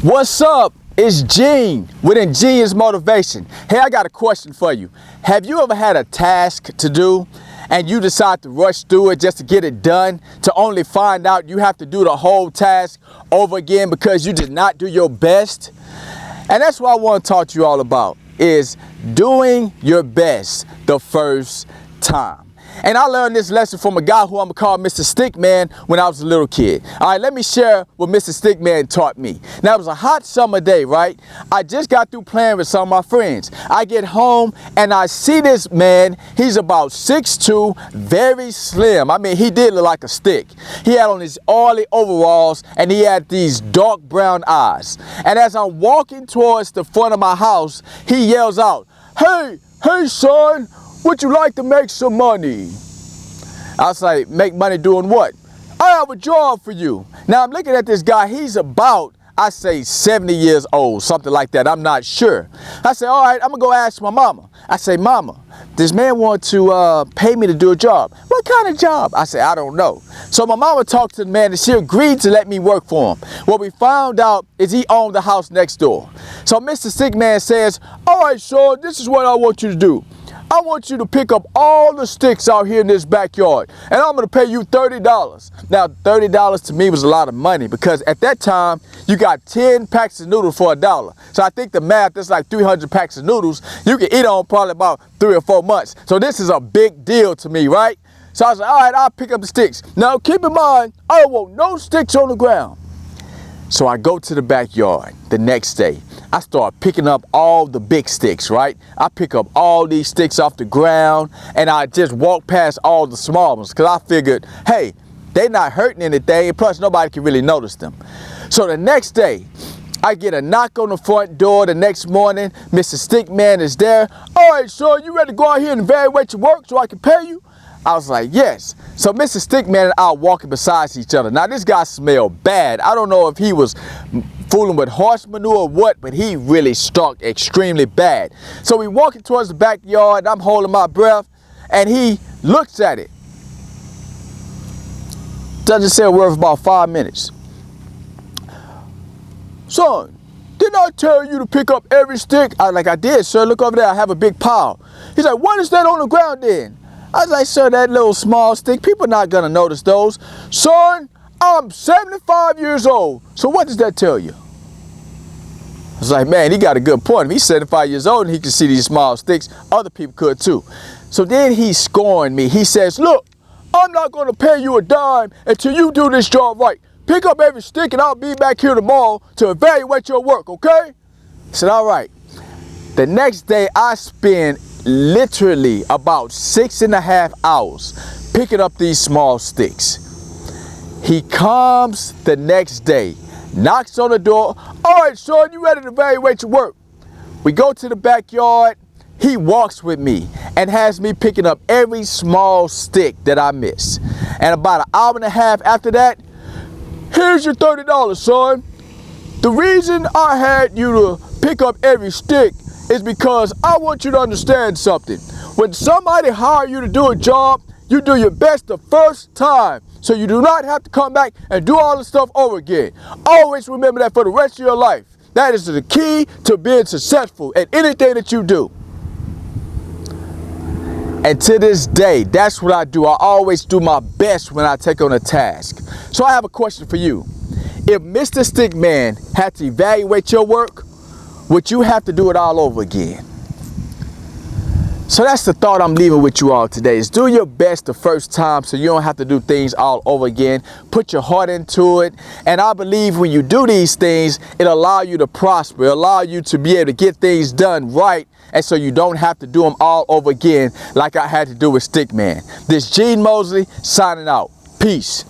What's up? It's Gene with inGENEious Motivation. Hey, I got a question for you. Have you ever had a task to do and you decide to rush through it just to get it done, to only find out you have to do the whole task over again because you did not do your best? And that's what I want to talk to you all about, is doing your best the first time. And I learned this lesson from a guy who I'm gonna call Mr. Stickman when I was a little kid. All right, let me share what Mr. Stickman taught me. Now, it was a hot summer day, right? I just got through playing with some of my friends. I get home and I see this man. He's about 6'2", very slim. I mean, he did look like a stick. He had on his oily overalls and he had these dark brown eyes. And as I'm walking towards the front of my house, he yells out, "Hey, son, would you like to make some money?" I was like, make money doing what? "I have a job for you." Now I'm looking at this guy, he's about, I say 70 years old, something like that, I'm not sure. I say, all right, I'm gonna go ask my mama. I say, "Mama, this man wants to pay me to do a job." "What kind of job?" I say, "I don't know." So my mama talked to the man and she agreed to let me work for him. What we found out is he owned the house next door. So Mr. Stickman says, "All right, son, this is what I want you to do. I want you to pick up all the sticks out here in this backyard, and I'm gonna pay you $30. Now, $30 to me was a lot of money because at that time, you got 10 packs of noodles for $1. So I think the math, that's like 300 packs of noodles. You can eat on probably about 3 or 4 months. So this is a big deal to me, right? So I was like, all right, I'll pick up the sticks. Now, keep in mind, I don't want no sticks on the ground. So I go to the backyard the next day. I start picking up all the big sticks, right? I pick up all these sticks off the ground and I just walk past all the small ones because I figured, hey, they're not hurting anything, and plus nobody can really notice them. So the next day, I get a knock on the front door. The next morning, Mr. Stickman is there. "All right, son, you ready to go out here and evaluate your work so I can pay you?" I was like, yes. So Mr. Stickman and I are walking beside each other. Now this guy smelled bad. I don't know if he was fooling with horse manure or what, but he really stunk extremely bad. So we walking towards the backyard and I'm holding my breath and he looks at it. Doesn't say a word for about 5 minutes. "Son, didn't I tell you to pick up every stick?" I was like, "I did, sir. Look over there. I have a big pile." He's like, "What is that on the ground then?" I was like, "Sir, that little small stick, people are not gonna notice those." "Son, I'm 75 years old. So what does that tell you?" I was like, man, he got a good point. If he's 75 years old and he can see these small sticks, other people could too. So then he scorned me. He says, "Look, I'm not gonna pay you a dime until you do this job right. Pick up every stick and I'll be back here tomorrow to evaluate your work, okay?" I said, all right. The next day I spent literally about 6.5 hours picking up these small sticks. He comes the next day, knocks on the door. "All right, son, you ready to evaluate your work?" We go to the backyard. He walks with me and has me picking up every small stick that I miss. And about an hour and a half after that, "Here's your $30, son. The reason I had you to pick up every stick is because I want you to understand something. When somebody hires you to do a job, you do your best the first time, so you do not have to come back and do all the stuff over again. Always remember that for the rest of your life. That is the key to being successful at anything that you do." And to this day, that's what I do. I always do my best when I take on a task. So I have a question for you. If Mr. Stickman had to evaluate your work, would you have to do it all over again? So that's the thought I'm leaving with you all today, is do your best the first time so you don't have to do things all over again. Put your heart into it. And I believe when you do these things, it'll allow you to prosper, it'll allow you to be able to get things done right. And so you don't have to do them all over again like I had to do with Stickman. This Gene Mosley signing out. Peace.